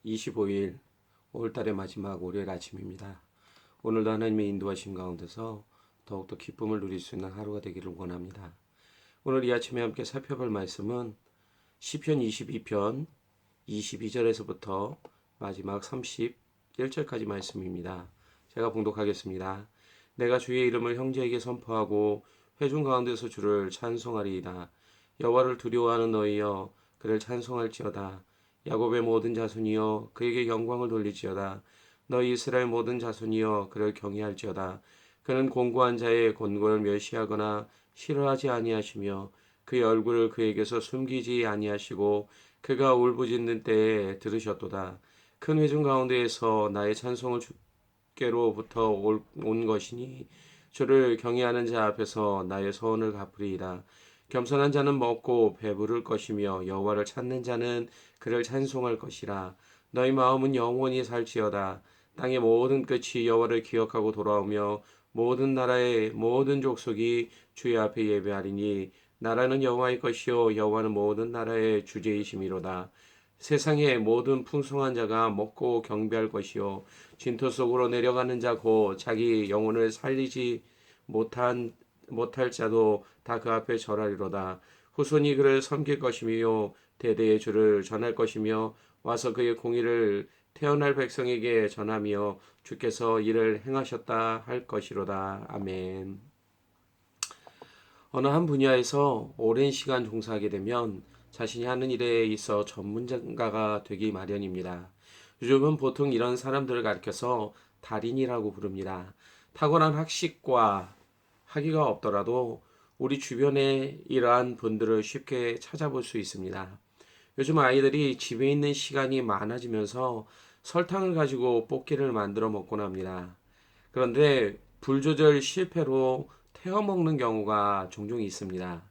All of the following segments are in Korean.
25일 5월달의 마지막 월요일 아침입니다. 오늘도 하나님의 인도하심 가운데서 더욱더 기쁨을 누릴 수 있는 하루가 되기를 원합니다. 오늘 이 아침에 함께 살펴볼 말씀은 시편 22편 22절에서부터 마지막 31절까지 말씀입니다. 제가 봉독하겠습니다. 내가 주의 이름을 형제에게 선포하고 회중 가운데서 주를 찬송하리이다. 여호와를 두려워하는 너희여 그를 찬송할지어다. 야곱의 모든 자손이여 그에게 영광을 돌리지어다. 너희 이스라엘 모든 자손이여 그를 경외할지어다. 그는 공고한 자의 곤고를 멸시하거나 싫어하지 아니하시며 그의 얼굴을 그에게서 숨기지 아니하시고 그가 울부짖는 때에 들으셨도다. 큰 회중 가운데에서 나의 찬송을 주께로부터 온 것이니 주를 경외하는 자 앞에서 나의 소원을 갚으리이다. 겸손한 자는 먹고 배부를 것이며 여호와를 찾는 자는 그를 찬송할 것이라. 너희 마음은 영원히 살지어다. 땅의 모든 끝이 여호와를 기억하고 돌아오며 모든 나라의 모든 족속이 주의 앞에 예배하리니 나라는 여호와의 것이요 여호와는 모든 나라의 주제이심이로다. 세상의 모든 풍성한 자가 먹고 경배할 것이요 진토 속으로 내려가는 자 곧 자기 영혼을 살리지 못할 자도 다 그 앞에 절하리로다. 후손이 그를 섬길 것이며 대대의 주를 전할 것이며 와서 그의 공의를 태어날 백성에게 전하며 주께서 이를 행하셨다 할 것이로다. 아멘. 어느 한 분야에서 오랜 시간 종사하게 되면 자신이 하는 일에 있어 전문가가 되기 마련입니다. 요즘은 보통 이런 사람들을 가리켜서 달인이라고 부릅니다. 탁월한 학식과 학위가 없더라도 우리 주변에 이러한 분들을 쉽게 찾아볼 수 있습니다. 요즘 아이들이 집에 있는 시간이 많아지면서 설탕을 가지고 뽑기를 만들어 먹곤 합니다. 그런데 불 조절 실패로 태워 먹는 경우가 종종 있습니다.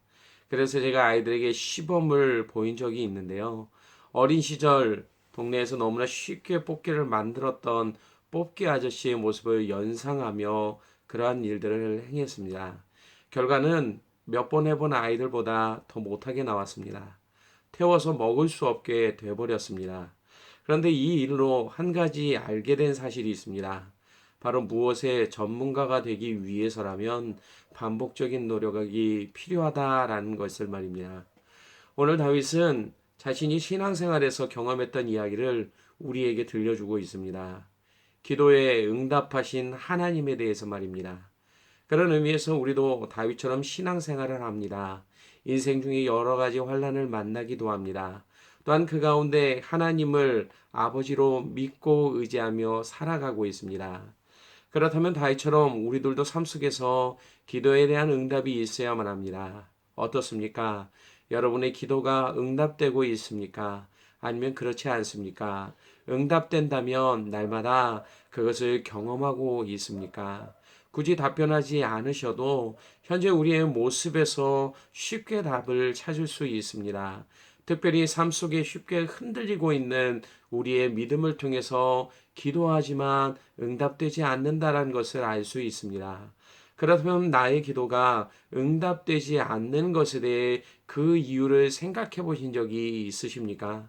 그래서 제가 아이들에게 시범을 보인 적이 있는데요. 어린 시절 동네에서 너무나 쉽게 뽑기를 만들었던 뽑기 아저씨의 모습을 연상하며 그러한 일들을 행했습니다. 결과는 몇 번 해본 아이들보다 더 못하게 나왔습니다. 태워서 먹을 수 없게 돼버렸습니다. 그런데 이 일로 한 가지 알게 된 사실이 있습니다. 바로 무엇의 전문가가 되기 위해서라면 반복적인 노력이 필요하다라는 것을 말입니다. 오늘 다윗은 자신이 신앙생활에서 경험했던 이야기를 우리에게 들려주고 있습니다. 기도에 응답하신 하나님에 대해서 말입니다. 그런 의미에서 우리도 다윗처럼 신앙생활을 합니다. 인생 중에 여러 가지 환난을 만나기도 합니다. 또한 그 가운데 하나님을 아버지로 믿고 의지하며 살아가고 있습니다. 그렇다면 다윗처럼 우리들도 삶 속에서 기도에 대한 응답이 있어야만 합니다. 어떻습니까? 여러분의 기도가 응답되고 있습니까? 아니면 그렇지 않습니까? 응답된다면 날마다 그것을 경험하고 있습니까? 굳이 답변하지 않으셔도 현재 우리의 모습에서 쉽게 답을 찾을 수 있습니다. 특별히 삶 속에 쉽게 흔들리고 있는 우리의 믿음을 통해서 기도하지만 응답되지 않는다라는 것을 알 수 있습니다. 그렇다면 나의 기도가 응답되지 않는 것에 대해 그 이유를 생각해 보신 적이 있으십니까?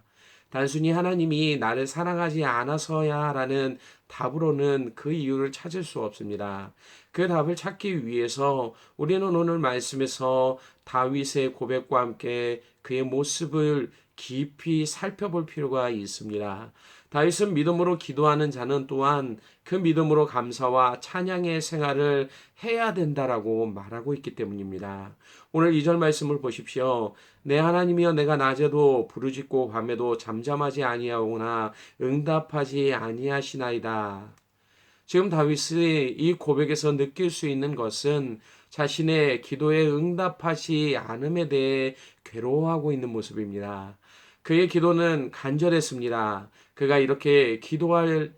단순히 하나님이 나를 사랑하지 않아서야라는 답으로는 그 이유를 찾을 수 없습니다. 그 답을 찾기 위해서 우리는 오늘 말씀에서 다윗의 고백과 함께 그의 모습을 깊이 살펴볼 필요가 있습니다. 다윗은 믿음으로 기도하는 자는 또한 그 믿음으로 감사와 찬양의 생활을 해야 된다라고 말하고 있기 때문입니다. 오늘 2절 말씀을 보십시오. 내 하나님이여 내가 낮에도 부르짖고 밤에도 잠잠하지 아니하오나 응답하지 아니하시나이다. 지금 다윗이 이 고백에서 느낄 수 있는 것은 자신의 기도에 응답하지 않음에 대해 괴로워하고 있는 모습입니다. 그의 기도는 간절했습니다. 그가 이렇게 기도하는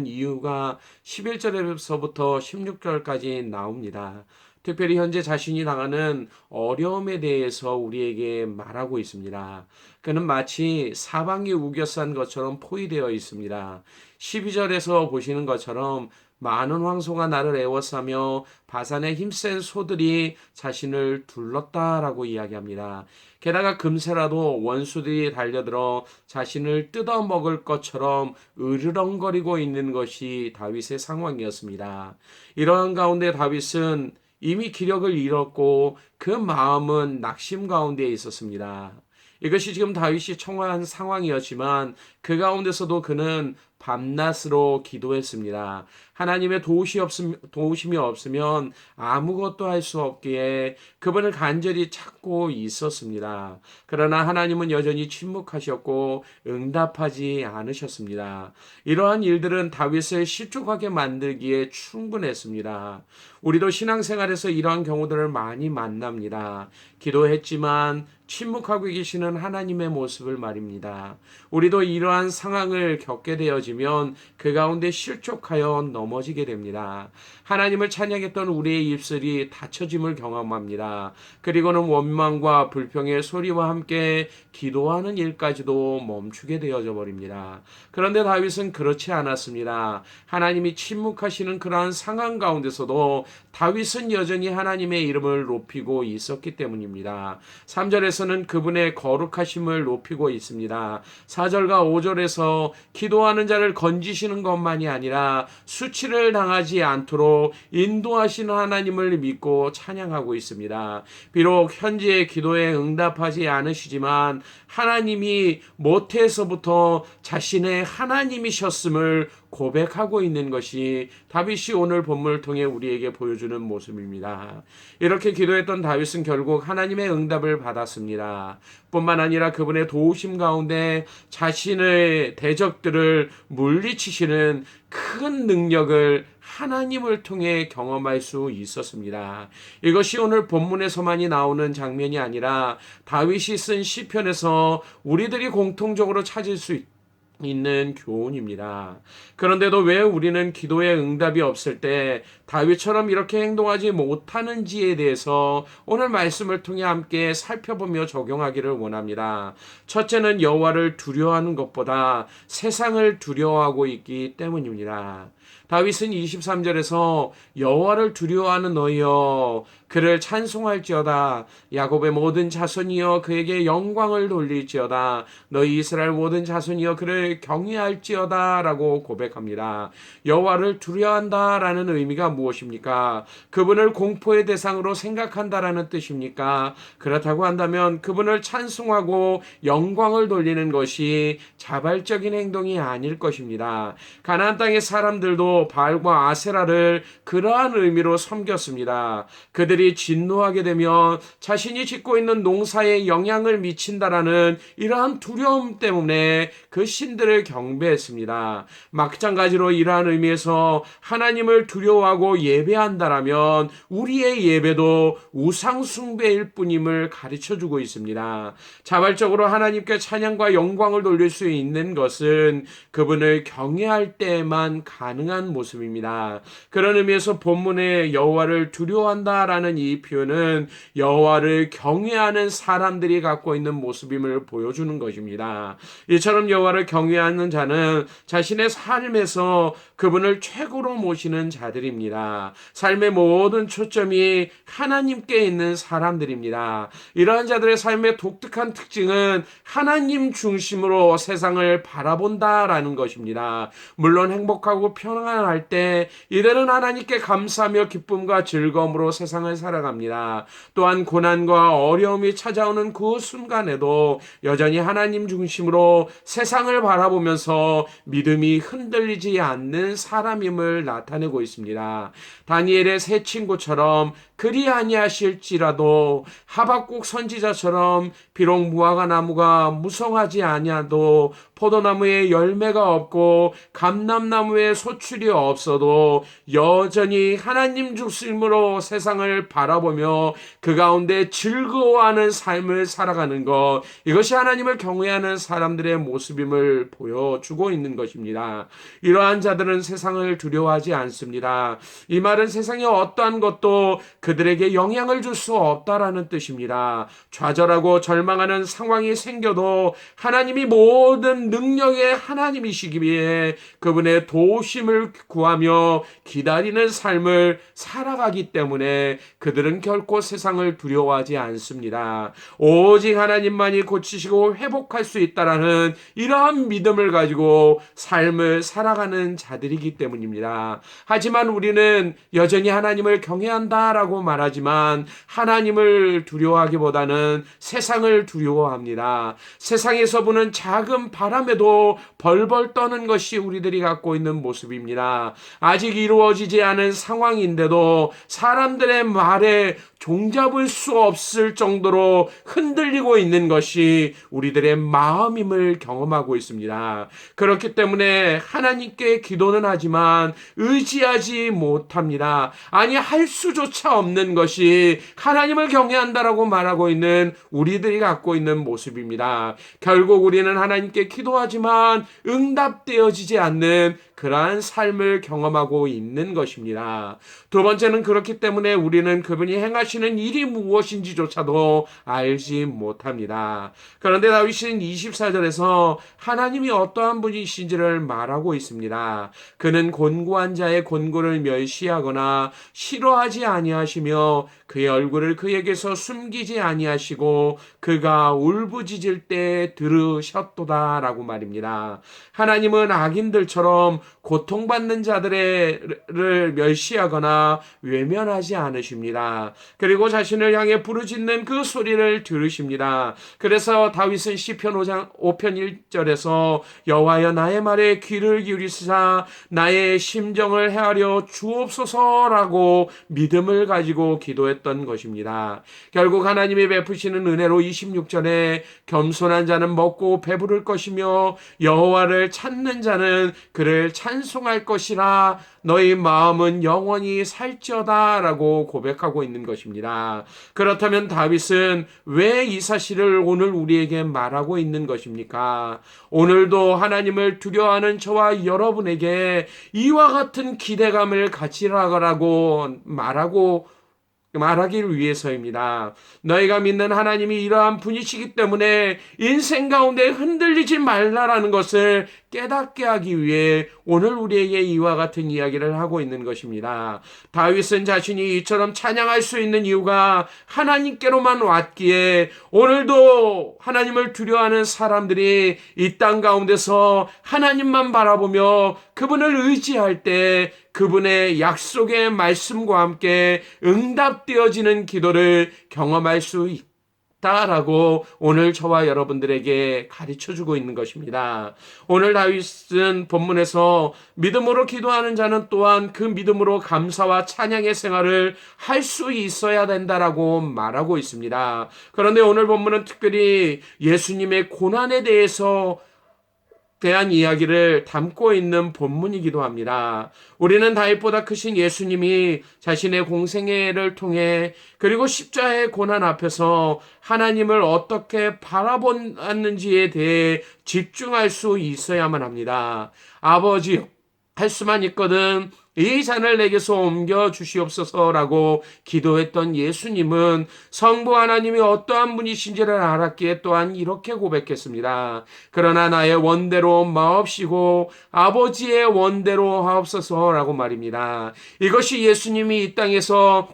이유가 11절에서부터 16절까지 나옵니다. 특별히 현재 자신이 당하는 어려움에 대해서 우리에게 말하고 있습니다. 그는 마치 사방이 우겨싼 것처럼 포위되어 있습니다. 12절에서 보시는 것처럼 많은 황소가 나를 에워싸며 바산의 힘센 소들이 자신을 둘렀다라고 이야기합니다. 게다가 금세라도 원수들이 달려들어 자신을 뜯어먹을 것처럼 으르렁거리고 있는 것이 다윗의 상황이었습니다. 이러한 가운데 다윗은 이미 기력을 잃었고 그 마음은 낙심 가운데 있었습니다. 이것이 지금 다윗이 처한 상황이었지만 그 가운데서도 그는 밤낮으로 기도했습니다. 하나님의 도우심이 없으면 아무것도 할 수 없기에 그분을 간절히 찾고 있었습니다. 그러나 하나님은 여전히 침묵하셨고 응답하지 않으셨습니다. 이러한 일들은 다윗을 실족하게 만들기에 충분했습니다. 우리도 신앙생활에서 이러한 경우들을 많이 만납니다. 기도했지만 침묵하고 계시는 하나님의 모습을 말입니다. 우리도 이러한 상황을 겪게 되어지면 그 가운데 실족하여 넘어지게 됩니다. 하나님을 찬양했던 우리의 입술이 닫혀짐을 경험합니다. 그리고는 원망과 불평의 소리와 함께 기도하는 일까지도 멈추게 되어져 버립니다. 그런데 다윗은 그렇지 않았습니다. 하나님이 침묵하시는 그러한 상황 가운데서도 다윗은 여전히 하나님의 이름을 높이고 있었기 때문입니다. 3절에서는 그분의 거룩하심을 높이고 있습니다. 4절과 5절에서 기도하는 자를 건지시는 것만이 아니라 수치를 당하지 않도록 인도하시는 하나님을 믿고 찬양하고 있습니다. 비록 현재의 기도에 응답하지 않으시지만 하나님이 모태에서부터 자신의 하나님이셨음을 고백하고 있는 것이 다윗이 오늘 본문을 통해 우리에게 보여주는 모습입니다. 이렇게 기도했던 다윗은 결국 하나님의 응답을 받았습니다. 뿐만 아니라 그분의 도우심 가운데 자신의 대적들을 물리치시는 큰 능력을 하나님을 통해 경험할 수 있었습니다. 이것이 오늘 본문에서만이 나오는 장면이 아니라 다윗이 쓴 시편에서 우리들이 공통적으로 찾을 수 있는 교훈입니다. 그런데도 왜 우리는 기도에 응답이 없을 때 다윗처럼 이렇게 행동하지 못하는지에 대해서 오늘 말씀을 통해 함께 살펴보며 적용하기를 원합니다. 첫째는 여호와를 두려워하는 것보다 세상을 두려워하고 있기 때문입니다. 다윗은 23절에서 여호와를 두려워하는 너희여 그를 찬송할지어다. 야곱의 모든 자손이여 그에게 영광을 돌릴지어다. 너희 이스라엘 모든 자손이여 그를 경외할지어다 라고 고백합니다. 여호와를 두려워한다라는 의미가 무엇입니까? 그분을 공포의 대상으로 생각한다라는 뜻입니까? 그렇다고 한다면 그분을 찬송하고 영광을 돌리는 것이 자발적인 행동이 아닐 것입니다. 가나안 땅의 사람들도 바알과 아세라를 그러한 의미로 섬겼습니다. 그들이 진노하게 되면 자신이 짓고 있는 농사에 영향을 미친다라는 이러한 두려움 때문에 그 신들을 경배했습니다. 마찬가지로 이러한 의미에서 하나님을 두려워하고 예배한다라면 우리의 예배도 우상 숭배일 뿐임을 가르쳐주고 있습니다. 자발적으로 하나님께 찬양과 영광을 돌릴 수 있는 것은 그분을 경외할 때만 가능한 모습입니다. 그런 의미에서 본문에 여호와를 두려워한다라는 이 표현은 여호와를 경외하는 사람들이 갖고 있는 모습임을 보여주는 것입니다. 이처럼 여호와를 경외하는 자는 자신의 삶에서 그분을 최고로 모시는 자들입니다. 삶의 모든 초점이 하나님께 있는 사람들입니다. 이러한 자들의 삶의 독특한 특징은 하나님 중심으로 세상을 바라본다라는 것입니다. 물론 행복하고 평안할 때 이들은 하나님께 감사하며 기쁨과 즐거움으로 세상을 살아갑니다. 또한 고난과 어려움이 찾아오는 그 순간에도 여전히 하나님 중심으로 세상을 바라보면서 믿음이 흔들리지 않는 사람임을 나타내고 있습니다. 다니엘의 세 친구처럼 그리 아니하실지라도 하박국 선지자처럼 비록 무화과 나무가 무성하지 아니하도 포도나무에 열매가 없고 감람나무에 소출이 없어도 여전히 하나님 중심으로 세상을 바라보며 그 가운데 즐거워하는 삶을 살아가는 것, 이것이 하나님을 경외하는 사람들의 모습임을 보여주고 있는 것입니다. 이러한 자들은 세상을 두려워하지 않습니다. 이 말은 세상의 어떠한 것도 그들에게 영향을 줄 수 없다라는 뜻입니다. 좌절하고 절망하는 상황이 생겨도 하나님이 모든 능력의 하나님이시기에 그분의 도우심을 구하며 기다리는 삶을 살아가기 때문에 그들은 결코 세상을 두려워하지 않습니다. 오직 하나님만이 고치시고 회복할 수 있다라는 이러한 믿음을 가지고 삶을 살아가는 자들이기 때문입니다. 하지만 우리는 여전히 하나님을 경외한다라고 말하지만 하나님을 두려워하기보다는 세상을 두려워합니다. 세상에서 부는 작은 바람에도 벌벌 떠는 것이 우리들이 갖고 있는 모습입니다. 아직 이루어지지 않은 상황인데도 사람들의 말에 종잡을 수 없을 정도로 흔들리고 있는 것이 우리들의 마음임을 경험하고 있습니다. 그렇기 때문에 하나님께 기도는 하지만 의지하지 못합니다. 아니, 할 수조차 없는 것이 하나님을 경외한다라고 말하고 있는 우리들이 갖고 있는 모습입니다. 결국 우리는 하나님께 기도하지만 응답되어지지 않는 그러한 삶을 경험하고 있는 것입니다. 두 번째는 그렇기 때문에 우리는 그분이 행하시는 일이 무엇인지조차도 알지 못합니다. 그런데 다윗은 24절에서 하나님이 어떠한 분이신지를 말하고 있습니다. 그는 곤고한 자의 곤고를 멸시하거나 싫어하지 아니하시며 그의 얼굴을 그에게서 숨기지 아니하시고 그가 울부짖을 때 들으셨도다라고 말입니다. 하나님은 악인들처럼 고통받는 자들을 멸시하거나 외면하지 않으십니다. 그리고 자신을 향해 부르짖는 그 소리를 들으십니다. 그래서 다윗은 시편 5편 1절에서 여호와여 나의 말에 귀를 기울이시사 나의 심정을 헤아려 주옵소서라고 믿음을 가지고 기도했던 것입니다. 결국 하나님이 베푸시는 은혜로 26절에 겸손한 자는 먹고 배부를 것이며 여호와를 찾는 자는 그를 찬송할 것이라 너희 마음은 영원히 살지어다 라고 고백하고 있는 것입니다. 그렇다면 다윗은 왜 이 사실을 오늘 우리에게 말하고 있는 것입니까? 오늘도 하나님을 두려워하는 저와 여러분에게 이와 같은 기대감을 가지라고 말하기를 위해서입니다. 너희가 믿는 하나님이 이러한 분이시기 때문에 인생 가운데 흔들리지 말라라는 것을 깨닫게 하기 위해 오늘 우리에게 이와 같은 이야기를 하고 있는 것입니다. 다윗은 자신이 이처럼 찬양할 수 있는 이유가 하나님께로만 왔기에 오늘도 하나님을 두려워하는 사람들이 이 땅 가운데서 하나님만 바라보며 그분을 의지할 때 그분의 약속의 말씀과 함께 응답되어지는 기도를 경험할 수 있다라고 오늘 저와 여러분들에게 가르쳐주고 있는 것입니다. 오늘 다윗은 본문에서 믿음으로 기도하는 자는 또한 그 믿음으로 감사와 찬양의 생활을 할 수 있어야 된다라고 말하고 있습니다. 그런데 오늘 본문은 특별히 예수님의 고난에 대한 이야기를 담고 있는 본문이기도 합니다. 우리는 다윗보다 크신 예수님이 자신의 공생애를 통해 그리고 십자가의 고난 앞에서 하나님을 어떻게 바라보았는지에 대해 집중할 수 있어야만 합니다. 아버지, 할 수만 있거든 이 잔을 내게서 옮겨 주시옵소서라고 기도했던 예수님은 성부 하나님이 어떠한 분이신지를 알았기에 또한 이렇게 고백했습니다. 그러나 나의 원대로 마옵시고 아버지의 원대로 하옵소서라고 말입니다. 이것이 예수님이 이 땅에서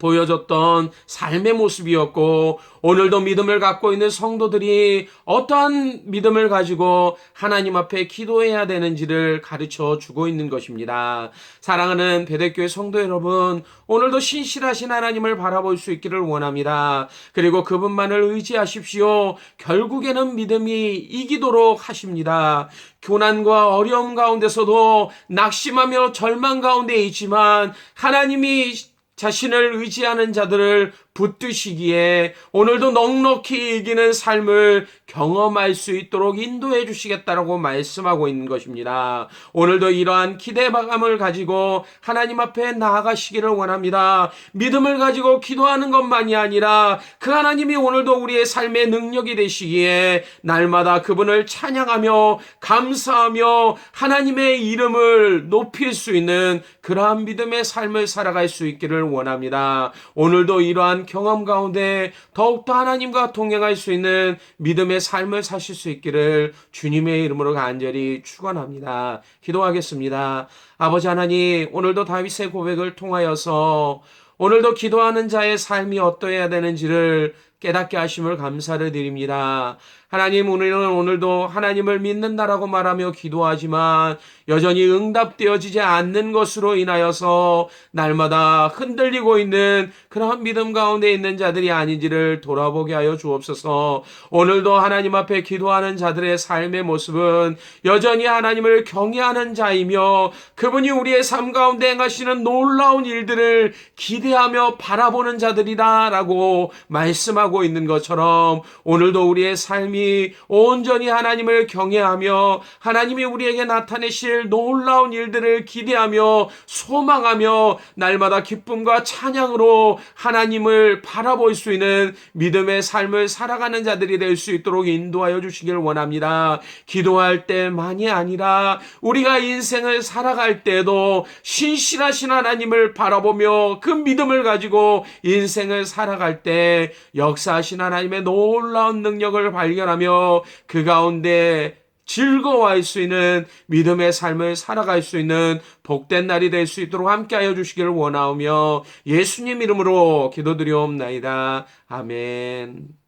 보여줬던 삶의 모습이었고 오늘도 믿음을 갖고 있는 성도들이 어떠한 믿음을 가지고 하나님 앞에 기도해야 되는지를 가르쳐 주고 있는 것입니다. 사랑하는 배대교회 성도 여러분, 오늘도 신실하신 하나님을 바라볼 수 있기를 원합니다. 그리고 그분만을 의지하십시오. 결국에는 믿음이 이기도록 하십니다. 고난과 어려움 가운데서도 낙심하며 절망 가운데 있지만 하나님이 자신을 의지하는 자들을 붙드시기에 오늘도 넉넉히 이기는 삶을 경험할 수 있도록 인도해 주시겠다라고 말씀하고 있는 것입니다. 오늘도 이러한 기대감을 가지고 하나님 앞에 나아가시기를 원합니다. 믿음을 가지고 기도하는 것만이 아니라 그 하나님이 오늘도 우리의 삶의 능력이 되시기에 날마다 그분을 찬양하며 감사하며 하나님의 이름을 높일 수 있는 그러한 믿음의 삶을 살아갈 수 있기를 원합니다. 오늘도 이러한 경험 가운데 더욱더 하나님과 동행할 수 있는 믿음의 삶을 사실 수 있기를 주님의 이름으로 간절히 축원합니다. 기도하겠습니다. 아버지 하나님, 오늘도 다윗의 고백을 통하여서 오늘도 기도하는 자의 삶이 어떠해야 되는지를 깨닫게 하심을 감사를 드립니다. 하나님, 우리는 오늘도 하나님을 믿는다라고 말하며 기도하지만 여전히 응답되어지지 않는 것으로 인하여서 날마다 흔들리고 있는 그런 믿음 가운데 있는 자들이 아닌지를 돌아보게 하여 주옵소서. 오늘도 하나님 앞에 기도하는 자들의 삶의 모습은 여전히 하나님을 경외하는 자이며 그분이 우리의 삶 가운데 행하시는 놀라운 일들을 기대하며 바라보는 자들이다라고 말씀하고 있는 것처럼 오늘도 우리의 삶이 온전히 하나님을 경외하며 하나님이 우리에게 나타내실 놀라운 일들을 기대하며 소망하며 날마다 기쁨과 찬양으로 하나님을 바라볼 수 있는 믿음의 삶을 살아가는 자들이 될 수 있도록 인도하여 주시길 원합니다. 기도할 때만이 아니라 우리가 인생을 살아갈 때도 신실하신 하나님을 바라보며 그 믿음을 가지고 인생을 살아갈 때 역사하신 하나님의 놀라운 능력을 발견하며 그 가운데 즐거워할 수 있는 믿음의 삶을 살아갈 수 있는 복된 날이 될 수 있도록 함께하여 주시기를 원하오며 예수님 이름으로 기도드리옵나이다. 아멘.